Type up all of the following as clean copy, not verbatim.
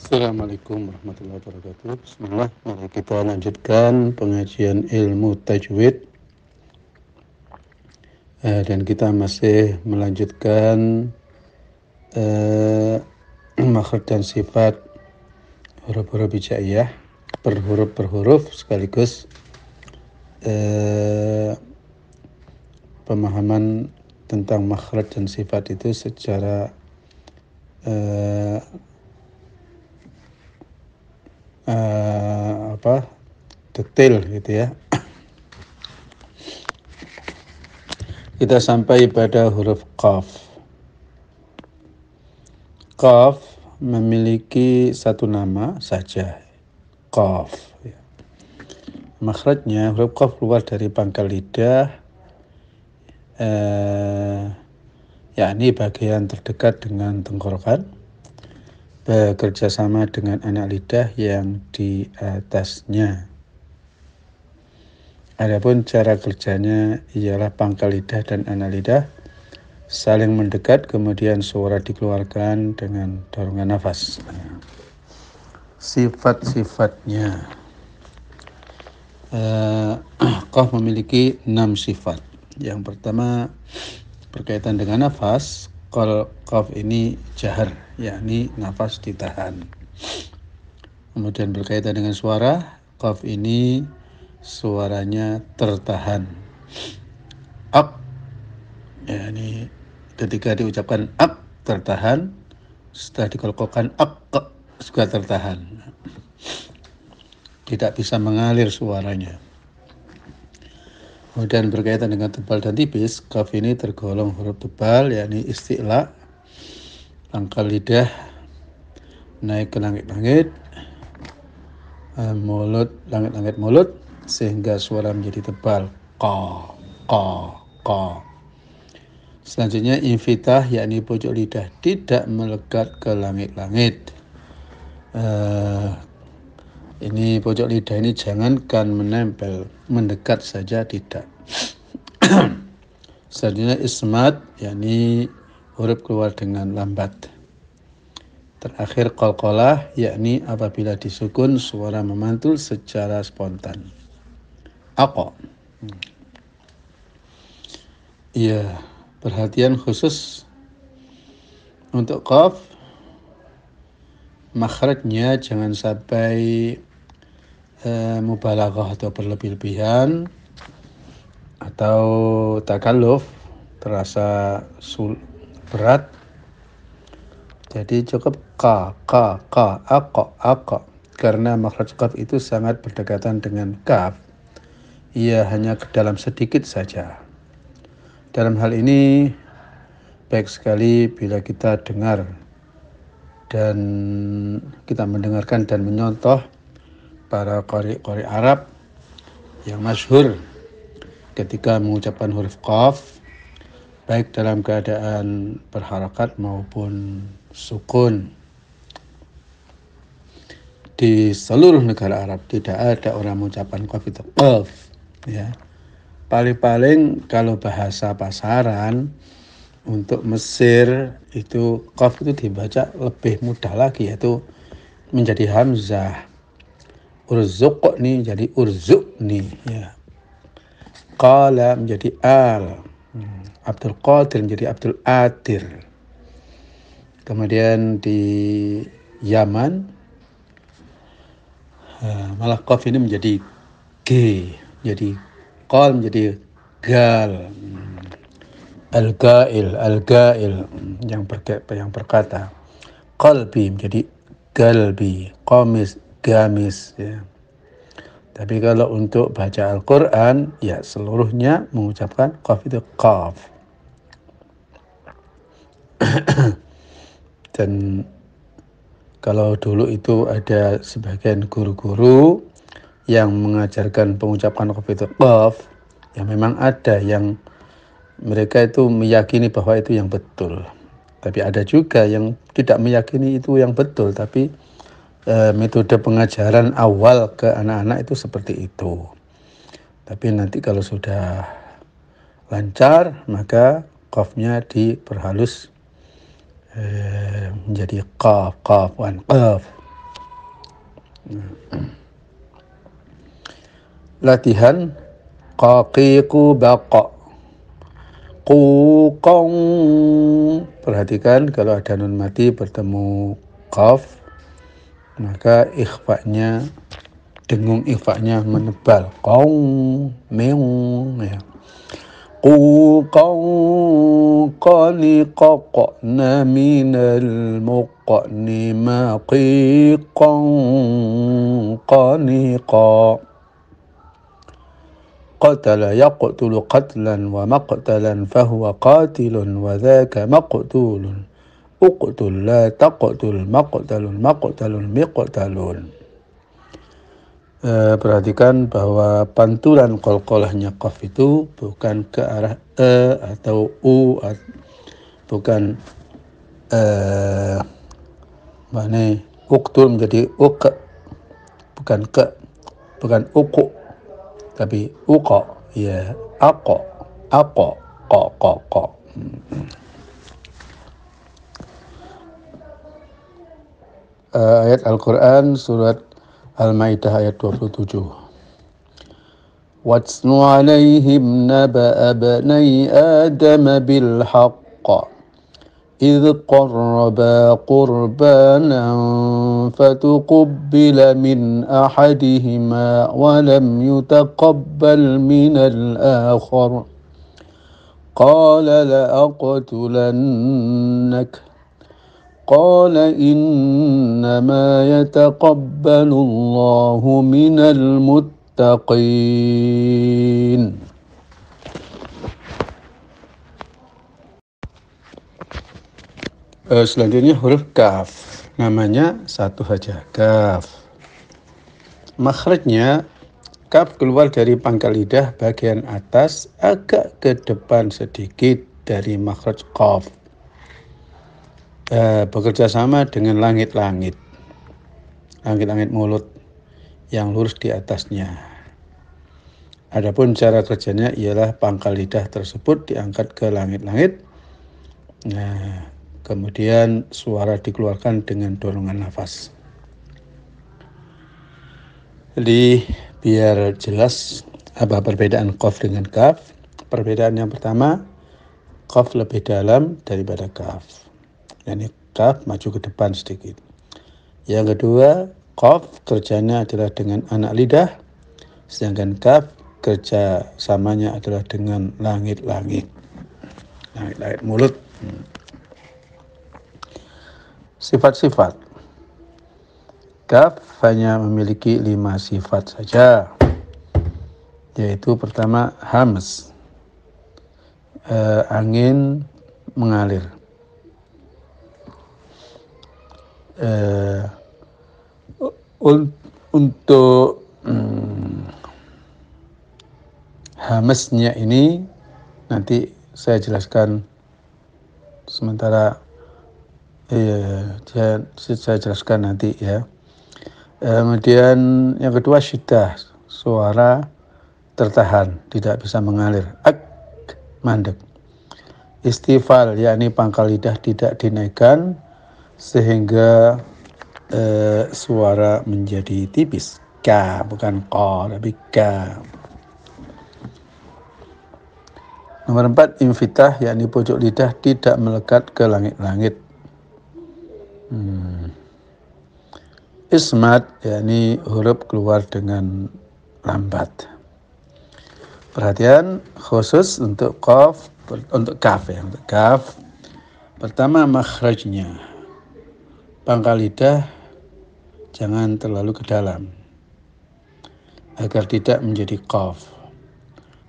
Assalamualaikum warahmatullahi wabarakatuh. Bismillah, mari kita lanjutkan pengajian ilmu tajwid. Dan kita masih melanjutkan makhraj dan sifat huruf-huruf hijaiyah per huruf sekaligus pemahaman tentang makhraj dan sifat itu secara detail gitu ya. Kita sampai pada huruf qaf. Qaf memiliki satu nama saja, qaf. Makhrajnya huruf qaf keluar dari pangkal lidah, yakni bagian terdekat dengan tenggorokan, bekerja sama dengan anak lidah yang di atasnya. Adapun cara kerjanya ialah pangkal lidah dan anak lidah saling mendekat, kemudian suara dikeluarkan dengan dorongan nafas. Sifat-sifatnya, qaf memiliki 6 sifat. Yang pertama berkaitan dengan nafas. Qaf ini jahar, yakni nafas ditahan. Kemudian berkaitan dengan suara, qaf ini suaranya tertahan. Ak, yakni ketika diucapkan ak tertahan, setelah dikolkolkan ak juga tertahan, tidak bisa mengalir suaranya. Kemudian berkaitan dengan tebal dan tipis, qaf ini tergolong huruf tebal, yakni isti'la, pangkal lidah naik ke langit-langit, mulut, langit-langit mulut, sehingga suara menjadi tebal, qa, qa, qa. Selanjutnya infitah, yakni pojok lidah tidak melekat ke langit-langit. Ini pojok lidah ini jangankan menempel, mendekat saja tidak. Selanjutnya ismat, yakni huruf keluar dengan lambat. Terakhir qalqalah, yakni apabila disukun suara memantul secara spontan. Aqa. Iya, perhatian khusus untuk qaf, makhrajnya jangan sampai mubalaghah atau berlebih-lebihan atau takalluf, terasa berat. Jadi cukup qa, aqa. Karena makhraj qaf itu sangat berdekatan dengan kaf, ia hanya ke dalam sedikit saja. Dalam hal ini baik sekali bila kita dengar dan kita mendengarkan dan menyontoh para qari Arab yang masyhur ketika mengucapkan huruf qaf, baik dalam keadaan berharakat maupun sukun. Di seluruh negara Arab tidak ada orang mengucapkan qaf itu qaf, ya. Paling-paling kalau bahasa pasaran untuk Mesir itu qaf itu dibaca lebih mudah lagi, yaitu menjadi hamzah. Urzuqni jadi urzuqni, ya. Qala menjadi al. Abdul Qadir menjadi Abdul Atir. Kemudian di Yaman malah qaf ini menjadi g, jadi qal menjadi gal. Al-gail yang berkata. Qalbi menjadi galbi, qamis gamis, ya. Tapi kalau untuk baca Al-Quran, ya seluruhnya mengucapkan qaf itu qaf. Dan kalau dulu itu ada sebagian guru-guru yang mengajarkan pengucapan qaf itu qaf, ya memang ada yang mereka itu meyakini bahwa itu yang betul. Tapi ada juga yang tidak meyakini itu yang betul, tapi metode pengajaran awal ke anak-anak itu seperti itu. Tapi nanti kalau sudah lancar, maka qafnya diperhalus menjadi qaf, qaf. Latihan qaqiqu baqa. Qukong. Perhatikan kalau ada nun mati bertemu qaf, maka ikhfa'nya, dengung ikhfa'nya menebal. Qong, meong, ya. Qukong qani qaqna minal muqni maqiqong qaniqa. قتل يقتل قتلا ومقتلا فهو قاتل وذاك مقتول اقتل لا تقتل مقتل مقتل مقتل. Perhatikan bahwa pantulan qalqalahnya qaf itu bukan ke arah atau u, bukan mana uktul menjadi uk, bukan ke, bukan uku, tapi uqa, ya, aqa, qa. Ayat Al-Quran surat Al-Maidah ayat 27. Watsnu alaihim naba'a bani Adam bil haqq إذ قربا قربانا فتقبل من أحدهما ولم يتقبل من الآخر قال لأقتلنك قال إنما يتقبل الله من المتقين. Selanjutnya huruf kaf, namanya satu saja, kaf. Makhrajnya, kaf keluar dari pangkal lidah bagian atas agak ke depan sedikit dari makhraj qaf. Bekerja sama dengan langit-langit mulut yang lurus di atasnya. Adapun cara kerjanya ialah pangkal lidah tersebut diangkat ke langit-langit. Nah, kemudian suara dikeluarkan dengan dorongan nafas. Jadi biar jelas apa perbedaan qaf dengan kaf. Perbedaan yang pertama, qaf lebih dalam daripada kaf. Yani kaf maju ke depan sedikit. Yang kedua, qaf kerjanya adalah dengan anak lidah, sedangkan kaf kerja samanya adalah dengan langit-langit mulut. Sifat-sifat. Kaf hanya memiliki 5 sifat saja, yaitu pertama hams, angin mengalir. Untuk hamsnya ini nanti saya jelaskan sementara. Saya jelaskan nanti ya. Kemudian yang kedua syiddah, suara tertahan, tidak bisa mengalir. Mandek. Istifal, yakni pangkal lidah tidak dinaikkan sehingga suara menjadi tipis. Ka, bukan qa, tapi ka. Nomor 4, infitah, yakni pojok lidah tidak melekat ke langit-langit. Ismat, yakni huruf keluar dengan lambat. Perhatian khusus untuk qaf, untuk kaf ya, untuk kaf. Pertama makhrajnya, pangkal lidah jangan terlalu ke dalam agar tidak menjadi qaf.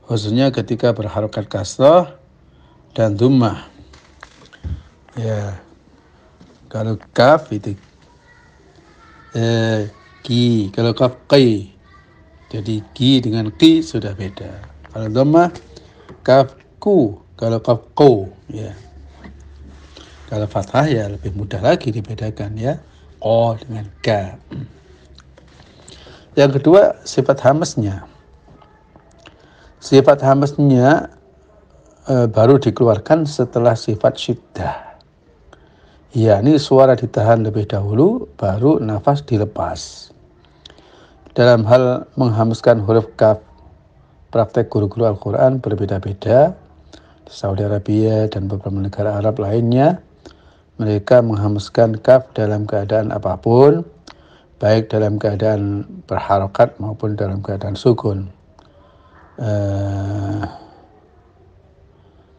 Khususnya ketika berharokat kasrah dan dhammah. Ya. Kalau kaf itu ki, kalau kaf qi. Jadi ki dengan qi sudah beda. Kalau dhammah kaf ku, kalau kaf qu, ya. Kalau fathah ya lebih mudah lagi dibedakan ya. Qa dengan ka. Yang kedua sifat hamsnya. Sifat hamsnya baru dikeluarkan setelah sifat syiddah. Ya, ini suara ditahan lebih dahulu, baru nafas dilepas. Dalam hal menghembuskan huruf kaf, praktek guru-guru Al-Quran berbeda-beda. Di Saudi Arabia dan beberapa negara Arab lainnya, mereka menghembuskan kaf dalam keadaan apapun, baik dalam keadaan berharokat maupun dalam keadaan sukun.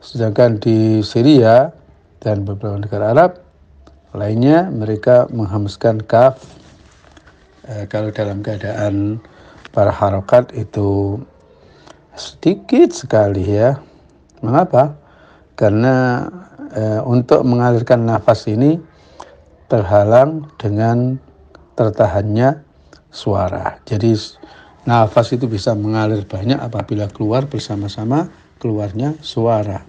Sedangkan di Syria dan beberapa negara Arab lainnya, mereka menghembuskan kaf kalau dalam keadaan berharokat itu sedikit sekali ya. Mengapa? Karena untuk mengalirkan nafas ini terhalang dengan tertahannya suara. Jadi nafas itu bisa mengalir banyak apabila keluar bersama-sama keluarnya suara.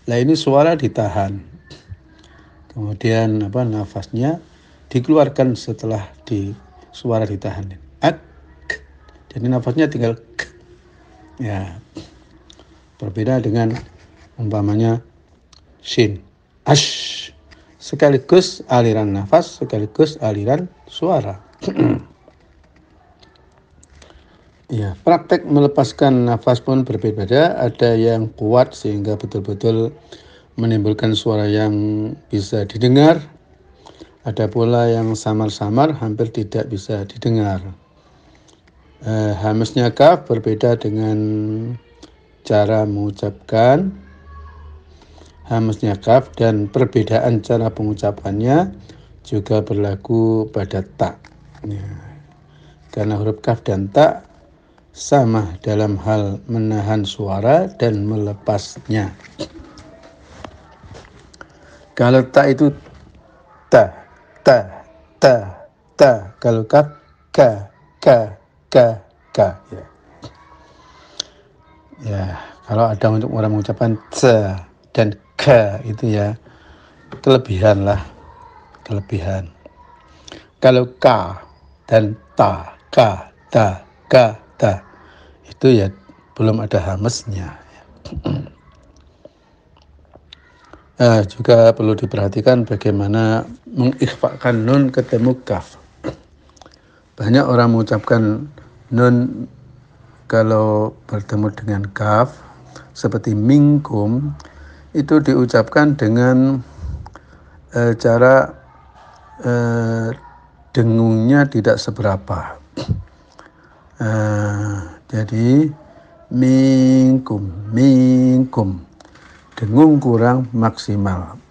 Nah ini suara ditahan. Kemudian nafasnya dikeluarkan setelah suara ditahan. Jadi nafasnya tinggal ya. Berbeda dengan umpamanya shin, ash, sekaligus aliran nafas, sekaligus aliran suara. Ya, praktek melepaskan nafas pun berbeda-beda. Ada yang kuat sehingga betul-betul menimbulkan suara yang bisa didengar. Ada pula yang samar-samar, hampir tidak bisa didengar. Hamisnya kaf berbeda dengan cara mengucapkan hamisnya kaf, dan perbedaan cara pengucapannya juga berlaku pada ta. Ya. Karena huruf kaf dan ta sama dalam hal menahan suara dan melepasnya. Kalau ta itu ta, ta, ta, ta. Kalau kaf ka, ka, ka, ka. Ya. Ya, kalau ada untuk orang mengucapkan c dan k itu ya kelebihan. Kalau k dan ta, ka, ta, ka, ta itu ya belum ada hamesnya. Juga perlu diperhatikan bagaimana mengikhfakan nun ketemu kaf. Banyak orang mengucapkan nun kalau bertemu dengan kaf seperti minkum, itu diucapkan dengan cara dengungnya tidak seberapa. Jadi minkum, dengung kurang maksimal.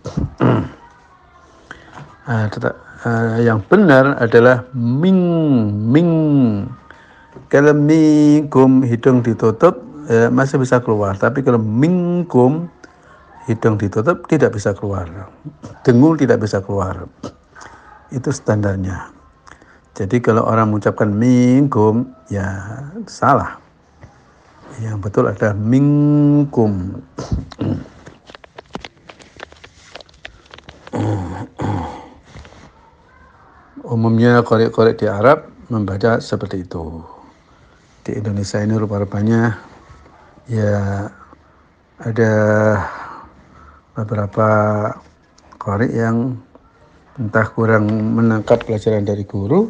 Yang benar adalah ming. Kalau minkum hidung ditutup masih bisa keluar, tapi kalau minkum hidung ditutup tidak bisa keluar, dengung tidak bisa keluar. Itu standarnya. Jadi kalau orang mengucapkan minkum ya salah. Yang betul adalah minkum. Umumnya korek-korek di Arab membaca seperti itu. Di Indonesia ini rupa-rupanya ya ada beberapa korek yang entah kurang menangkap pelajaran dari guru,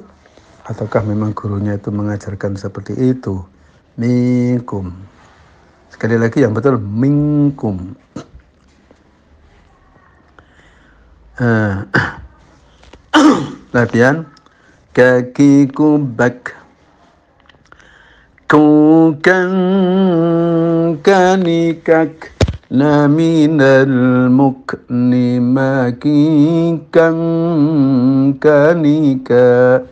ataukah memang gurunya itu mengajarkan seperti itu. Minkum. Sekali lagi yang betul minkum. Latihan kakiku bak. Kukan kanikak na minal mukni makikan kanika.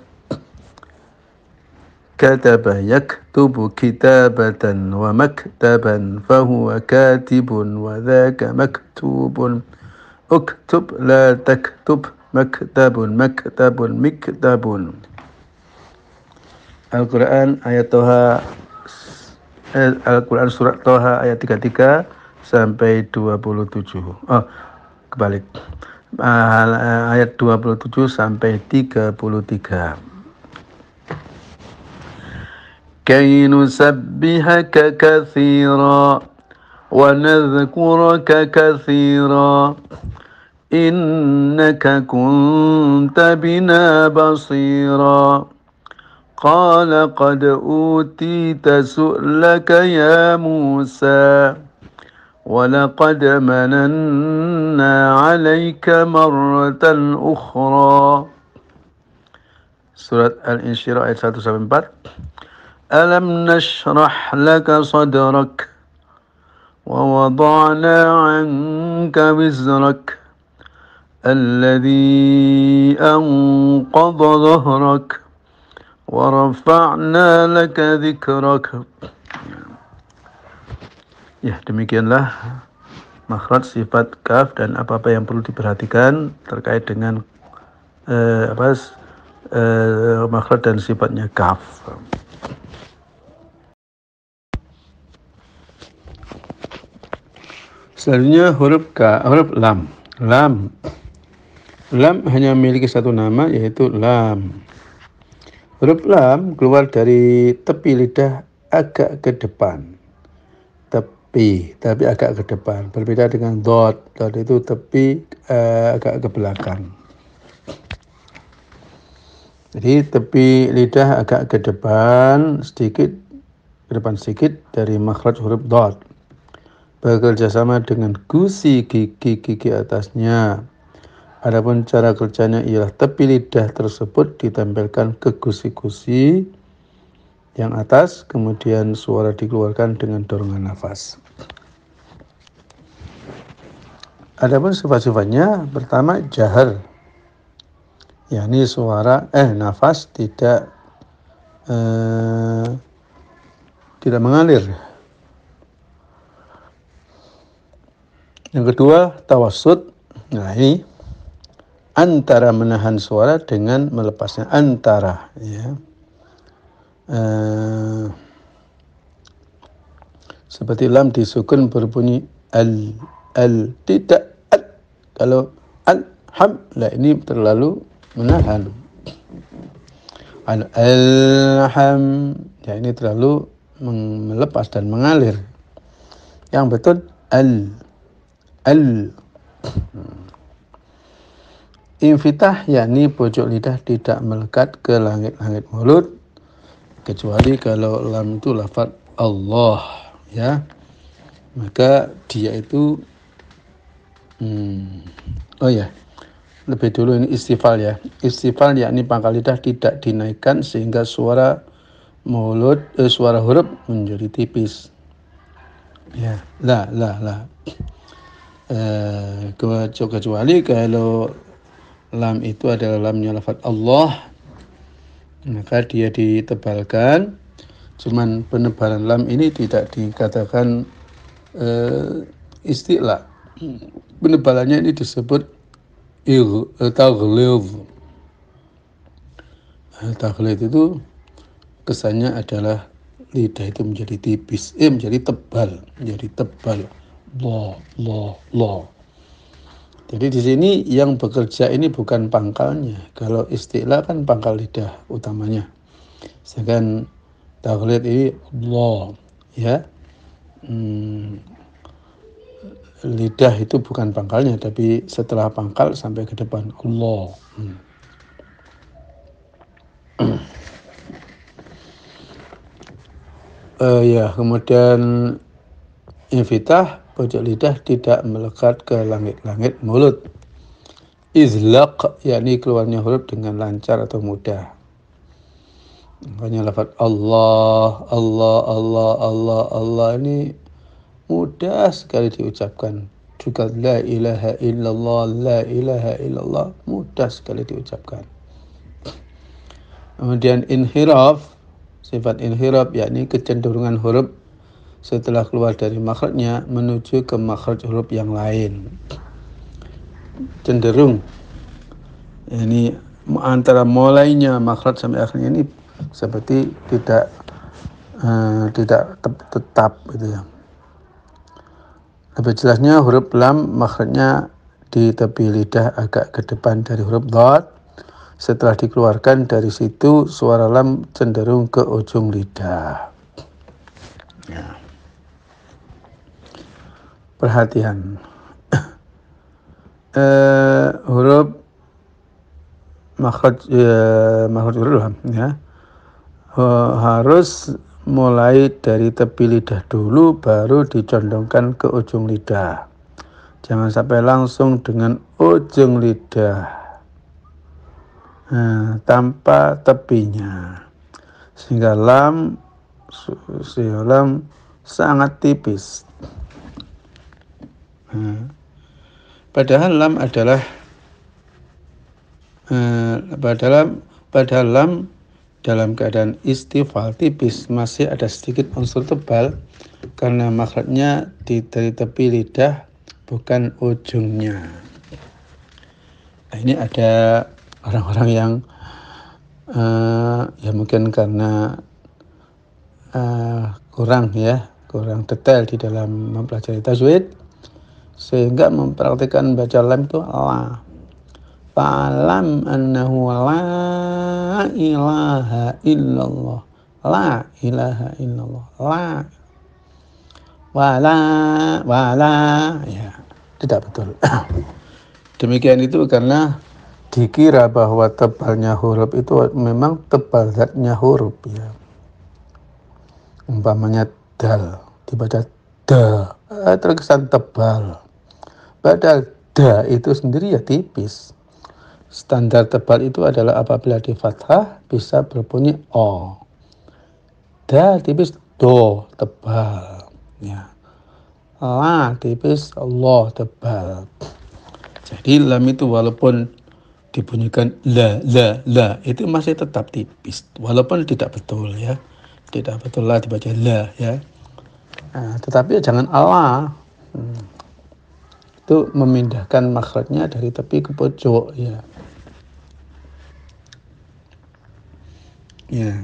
Kataba yaktubu kitabatan wa maktaban fahuwa katibun wa dhaka maktubun. Uktub la taktub maktabun miktabun. Al-Quran ayat Toha, Al-Quran surat Toha ayat 33 sampai 27. Kebalik. Ayat 27 sampai 33. Kay nusabbihaka katsira wa nadhkuraka katsira innaka kunta bina basira. قال قد أوتيت سؤلك يا موسى ولقد مننا عليك مرة أخرى. Surat Al-Insyirah ayat 1-4. Alam nashrah laka sadrak wa wada'na 'anka wizrak alladhi anqadha dhahrak wa rafa'na laka dhikrak. Ya, demikianlah makhraj sifat kaf dan apa-apa yang perlu diperhatikan terkait dengan makhraj dan sifatnya kaf. Selanjutnya huruf lam. Lam hanya memiliki satu nama, yaitu lam. Huruf lam keluar dari tepi lidah agak ke depan. Tapi agak ke depan. Berbeda dengan dot. Dot itu tepi agak ke belakang. Jadi tepi lidah agak ke depan sedikit dari makhraj huruf dot. Bekerja sama dengan gusi gigi atasnya. Adapun cara kerjanya ialah tepi lidah tersebut ditempelkan ke gusi-gusi yang atas, kemudian suara dikeluarkan dengan dorongan nafas. Adapun sifat-sifatnya, pertama jahar, yakni suara nafas tidak mengalir. Yang kedua tawassut. Nah, ini antara menahan suara dengan melepasnya, antara, ya. Seperti lam disukun berbunyi tidak al. Kalau alham, ini terlalu menahan. Alham, ya ini terlalu melepas dan mengalir. Yang betul al. Infitah, yakni pojok lidah tidak melekat ke langit-langit mulut, kecuali kalau lam itu lafaz Allah, ya. Maka dia itu lebih dulu ini istifal, ya. Istifal yakni pangkal lidah tidak dinaikkan sehingga suara huruf menjadi tipis. Ya, la. Kecuali kalau lam itu adalah lamnya lafaz Allah, maka dia ditebalkan. Cuman penebalan lam ini tidak dikatakan isti'la. Penebalannya ini disebut taghlidh. Taghlidh itu kesannya adalah lidah itu menjadi tipis, menjadi tebal. Lo. Jadi di sini yang bekerja ini bukan pangkalnya. Kalau isti'la kan pangkal lidah utamanya. Sedangkan taghlidh ini lo, ya. Lidah itu bukan pangkalnya, tapi setelah pangkal sampai ke depan Allah. Kemudian infitah, pojok lidah tidak melekat ke langit-langit mulut. Izlaq, yakni keluarnya huruf dengan lancar atau mudah. Makanya lafaz Allah ini mudah sekali diucapkan. Juga la ilaha illallah mudah sekali diucapkan. Kemudian inhiraf, sifat inhiraf yakni kecenderungan huruf setelah keluar dari makhrajnya menuju ke makhraj huruf yang lain. Cenderung, ini antara mulainya makhraj sampai akhirnya ini seperti tidak tetap, gitu ya. Lebih jelasnya huruf lam makhrajnya di tepi lidah agak ke depan dari huruf dhat. Setelah dikeluarkan dari situ, suara lam cenderung ke ujung lidah. Ya. Perhatian. Huruf makhraj huruf lam, ya. harus mulai dari tepi lidah dulu baru dicondongkan ke ujung lidah. Jangan sampai langsung dengan ujung lidah tanpa tepinya. Sehingga lam sangat tipis. Padahal lam adalah padahal lam dalam keadaan istifal tipis, masih ada sedikit unsur tebal karena makhrajnya dari tepi lidah bukan ujungnya. Nah, ini ada orang-orang yang ya mungkin karena kurang detail di dalam mempelajari tajwid sehingga mempraktikkan baca lam itu la. Fa'lam annahu la ilaha illallah. La ilaha illallah. Wala. Ya, tidak betul. Demikian itu karena dikira bahwa tebalnya huruf itu memang tebal zatnya huruf ya. Umpamanya dal dibaca da, terkesan tebal. Padahal da itu sendiri ya tipis. Standar tebal itu adalah apabila di fathah bisa berbunyi o. Da tipis do tebal. Ya. La tipis lo tebal. Jadi lam itu walaupun dibunyikan la itu masih tetap tipis. Walaupun tidak betul ya. Tidak betul lah dibaca la ya. Tetapi jangan Allah. Itu memindahkan makhrajnya dari tepi ke pojok ya. Ya,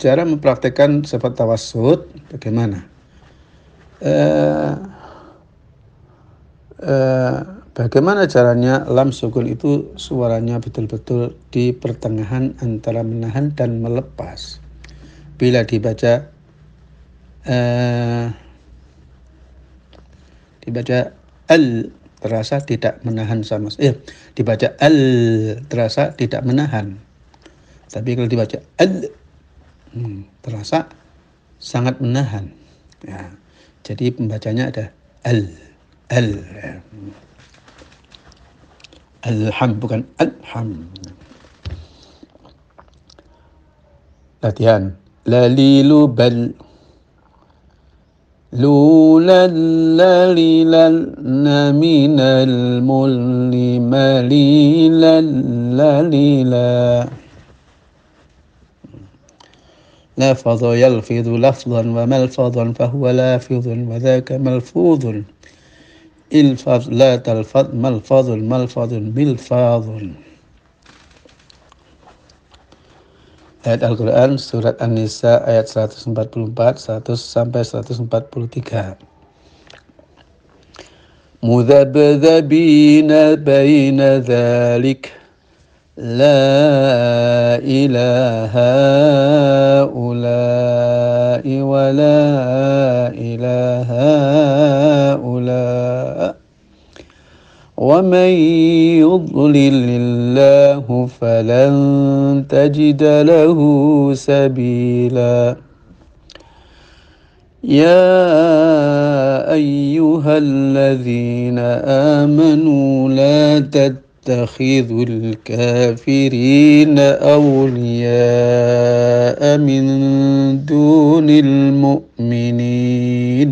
cara mempraktekkan sifat tawassut bagaimana? Bagaimana caranya lam sukun itu suaranya betul-betul di pertengahan antara menahan dan melepas. Bila dibaca al terasa tidak menahan sama dibaca al terasa tidak menahan. Tapi kalau dibaca al terasa sangat menahan. Ya. Jadi pembacanya ada al. Alham bukan alham. Latihan. Lalilu bal. Lulal lalilal naminal mulli malilal lalila. لافظ يلفظ لفظا وملفظا فهو لافظ وذاك ملفوظ الفظ لا تلفظ ملفظ ملفاظ. Ayat Al-Quran surat An-Nisa ayat 144 100 sampai 143. Mudhabdhabina baina dhalik La ilaha ula'i wa la ilaha ula' wa man yudlilillahu falan tajida lahu sabila. يا أيها الذين آمنوا لا تتخذوا الكافرين أولياء من دون المؤمنين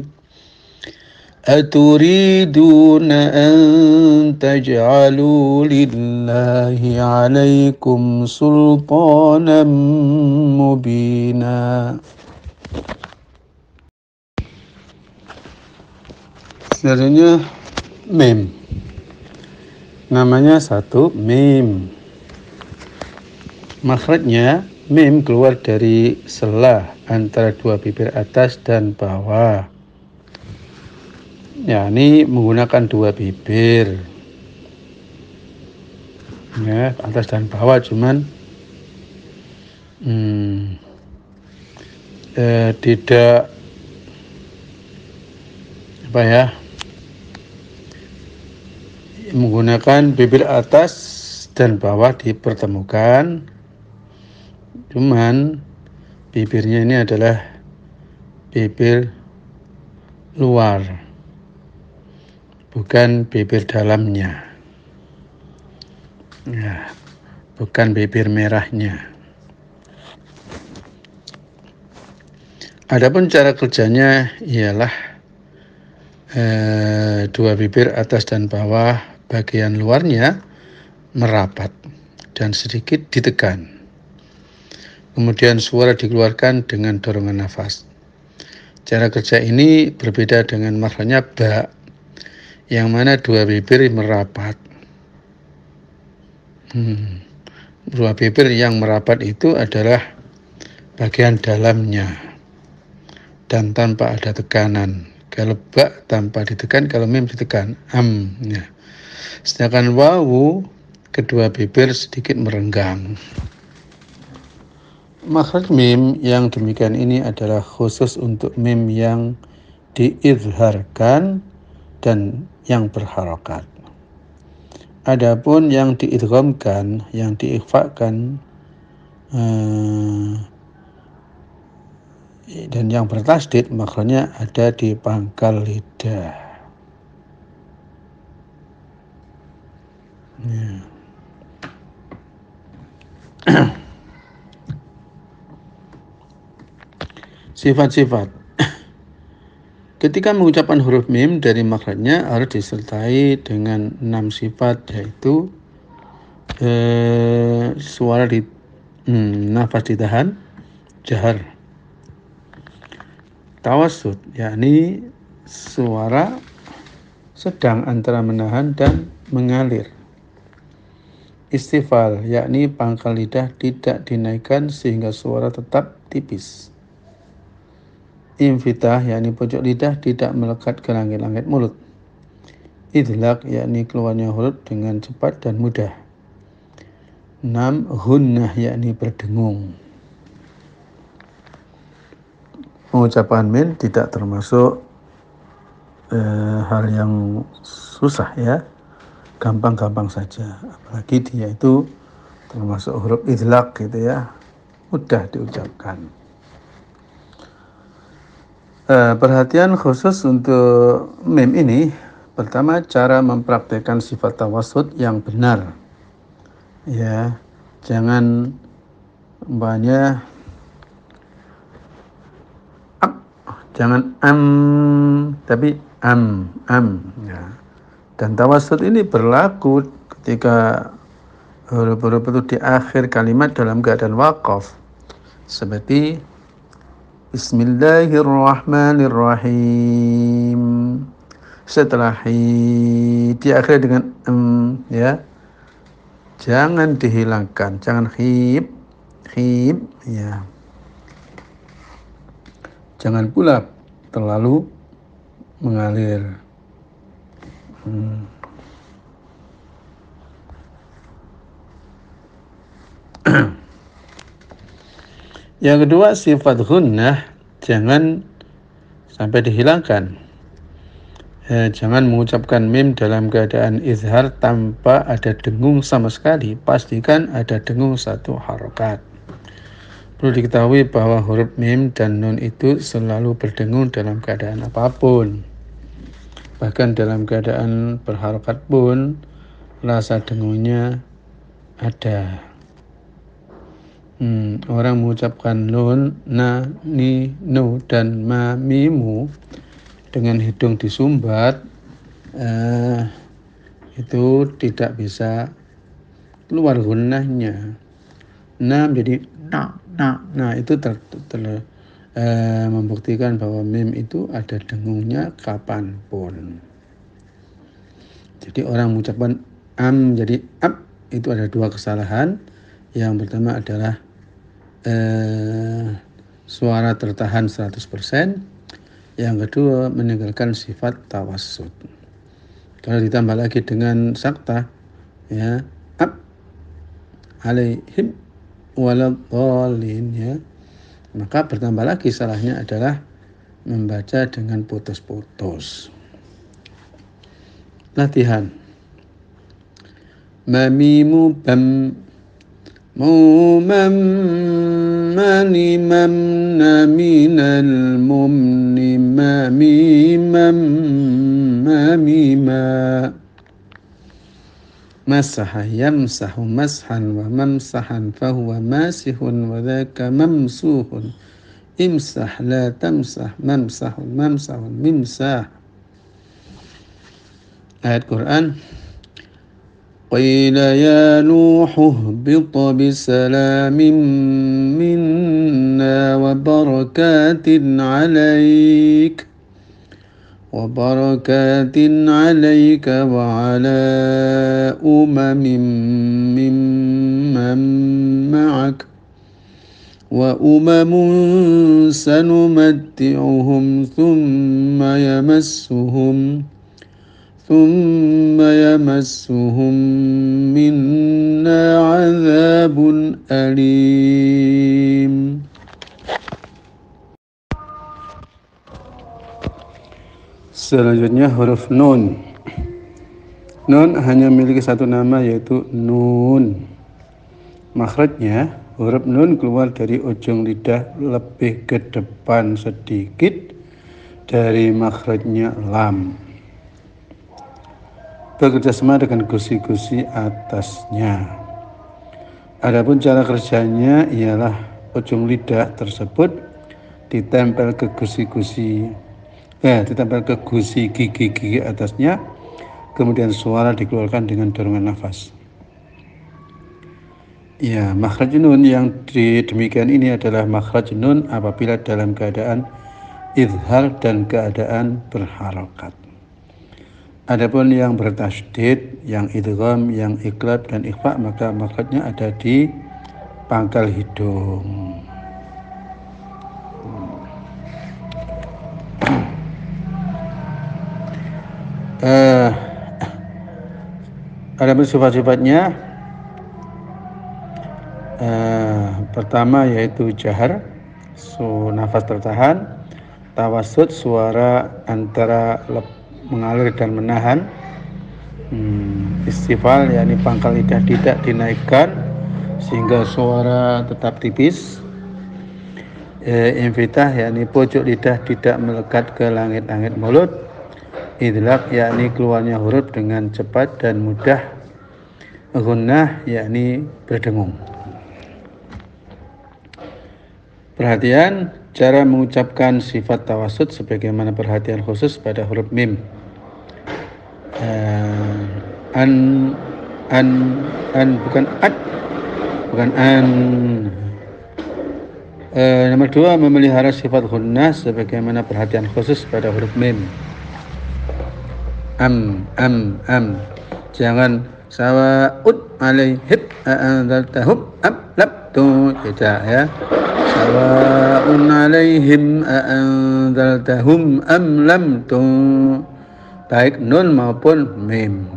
أتريدون أن تجعلوا لله عليكم سلطانا مبينا. Sebenarnya mim namanya satu mim, makhrajnya mim keluar dari sela antara dua bibir atas dan bawah, yakni menggunakan dua bibir ya, atas dan bawah, cuman tidak menggunakan bibir atas dan bawah dipertemukan, cuman bibirnya ini adalah bibir luar, bukan bibir dalamnya. Ya, bukan bibir merahnya. Adapun cara kerjanya ialah dua bibir atas dan bawah bagian luarnya merapat dan sedikit ditekan. Kemudian suara dikeluarkan dengan dorongan nafas. Cara kerja ini berbeda dengan makhrajnya ba, yang mana dua bibir merapat. Dua bibir yang merapat itu adalah bagian dalamnya dan tanpa ada tekanan. Kalau ba tanpa ditekan, kalau mim ditekan, ya. Sedangkan wawu kedua bibir sedikit merenggang. Makhraj mim yang demikian ini adalah khusus untuk mim yang diizharkan dan yang berharokat. Adapun yang diidghamkan, yang diikhfakan dan yang bertasdid, makhrajnya ada di pangkal lidah. Ya. Sifat-sifat. Ketika mengucapkan huruf mim dari makhrajnya harus disertai dengan 6 sifat, yaitu suara di nafas ditahan, jahar, tawassut, yakni suara sedang antara menahan dan mengalir, istifal, yakni pangkal lidah tidak dinaikkan sehingga suara tetap tipis, infitah, yakni pojok lidah tidak melekat ke langit-langit mulut, idlaq, yakni keluarnya huruf dengan cepat dan mudah, 6. Hunnah, yakni berdengung. Pengucapan mim tidak termasuk hal yang susah, ya, gampang-gampang saja, apalagi dia itu termasuk huruf idlaq gitu, ya, mudah diucapkan. Perhatian khusus untuk mim ini. Pertama, cara mempraktekkan sifat tawassut yang benar. Ya, jangan umpamanya jangan tapi ya. Dan tawassut ini berlaku ketika huruf-huruf itu di akhir kalimat dalam keadaan waqaf, seperti Bismillahirrahmanirrahim. Setelah di akhir dengan ya, jangan dihilangkan, jangan khib, ya. Jangan pula terlalu mengalir. Yang kedua, sifat gunnah jangan sampai dihilangkan. Jangan mengucapkan mim dalam keadaan izhar tanpa ada dengung sama sekali. Pastikan ada dengung satu harokat. Perlu diketahui bahwa huruf mim dan nun itu selalu berdengung dalam keadaan apapun. Bahkan dalam keadaan berharokat pun rasa dengungnya ada. Orang mengucapkan nun, na, ni, nu, dan ma, mimu dengan hidung disumbat, itu tidak bisa keluar gunnahnya. Na menjadi na. Nah, itu membuktikan bahwa mim itu ada dengungnya kapanpun. Jadi orang mengucapkan jadi ab, itu ada dua kesalahan. Yang pertama adalah suara tertahan 100%. Yang kedua meninggalkan sifat tawassut. Kalau ditambah lagi dengan sakta, ya, ab alaihim waladhdallin, ya, maka bertambah lagi salahnya adalah membaca dengan putus-putus. Latihan. Mamimu bam ممن من الممن ميما ميما مسح يمسح مسحا وممسحا فهو ماسح وذاك ممسوح امسح لا تمسح ممسح ممسح ممساح. Ayat Quran, Qila ya Nuhu ihbit bisalamin minna wa barakatin alaik wa ala umamin mimman ma'ak wa umamun sanumatti'uhum thumma yamassuhum minna 'adzabun alim. Selanjutnya huruf nun. Nun hanya memiliki satu nama, yaitu nun. Makhrajnya, huruf nun keluar dari ujung lidah lebih ke depan sedikit dari makhrajnya lam, bekerja sama dengan gusi-gusi atasnya. Adapun cara kerjanya ialah ujung lidah tersebut ditempel ke gusi gigi atasnya, kemudian suara dikeluarkan dengan dorongan nafas. Ya, makhraj nun yang demikian ini adalah makhraj nun apabila dalam keadaan izhar dan keadaan berharokat. Adapun yang bertasydid, yang idgham, yang iqlab dan ikhfa, maka makhrajnya ada di pangkal hidung. Adapun sifat-sifatnya, pertama yaitu jahar, nafas tertahan, tawasud, suara antara mengalir dan menahan, istifal, yakni pangkal lidah tidak dinaikkan sehingga suara tetap tipis, infitah, yakni pojok lidah tidak melekat ke langit-langit mulut, idlaq, yakni keluarnya huruf dengan cepat dan mudah, gunnah, yakni berdengung. Perhatian cara mengucapkan sifat tawasud sebagaimana perhatian khusus pada huruf mim. Bukan an. Nomor 2, memelihara sifat gunnah sebagaimana perhatian khusus pada huruf mim. Am. Jangan sawa'ud alaihim a'anzartahum am labtu, tidak ya. Sawa'un alaihim a'anzartahum am lamtu, baik nun maupun mim.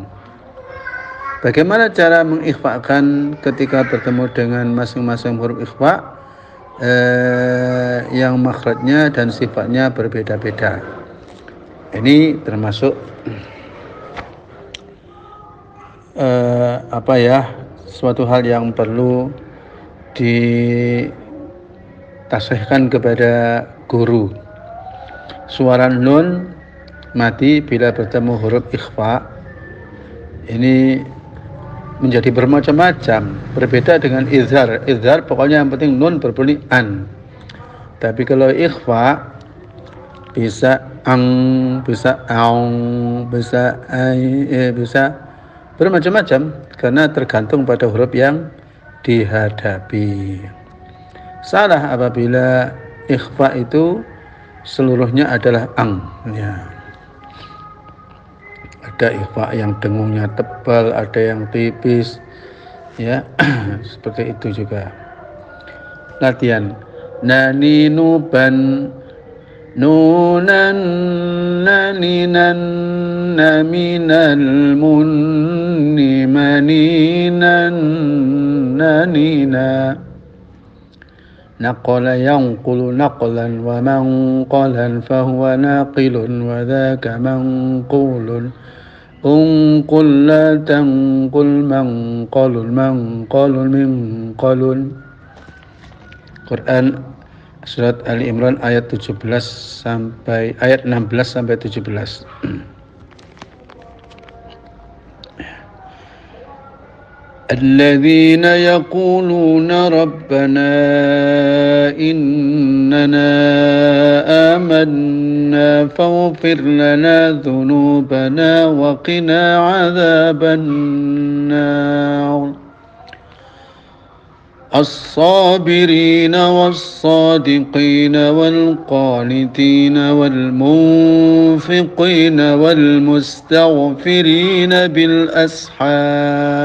Bagaimana cara mengikhfakan ketika bertemu dengan masing-masing huruf ikhfa yang makhrajnya dan sifatnya berbeda-beda? Ini termasuk suatu hal yang perlu ditasihkan kepada guru. Suara nun mati bila bertemu huruf ikhfa ini menjadi bermacam-macam, berbeda dengan izhar. Izhar pokoknya yang penting nun berbunyi an. Tapi kalau ikhfa bisa ang, bisa aung, bisa ai, bisa bermacam-macam karena tergantung pada huruf yang dihadapi. Salah apabila ikhfa itu seluruhnya adalah ang, ya. Ada ikhfa yang dengungnya tebal, ada yang tipis, ya. Seperti itu juga. Latihan. Nani nuban nunan naninan naminal munni maninan nanina. Naqala yanqulu naqlan wa manqalan fahuwa naqilun wa dhaka manqulun Qul la tanqul man qalul min qalun. Quran surat Ali Imran ayat 16 sampai 17. الذين يقولون ربنا إننا آمنا فاغفر لنا ذنوبنا وقنا عذاب النار الصابرين والصادقين والقانتين والمنفقين والمستغفرين بالأسحار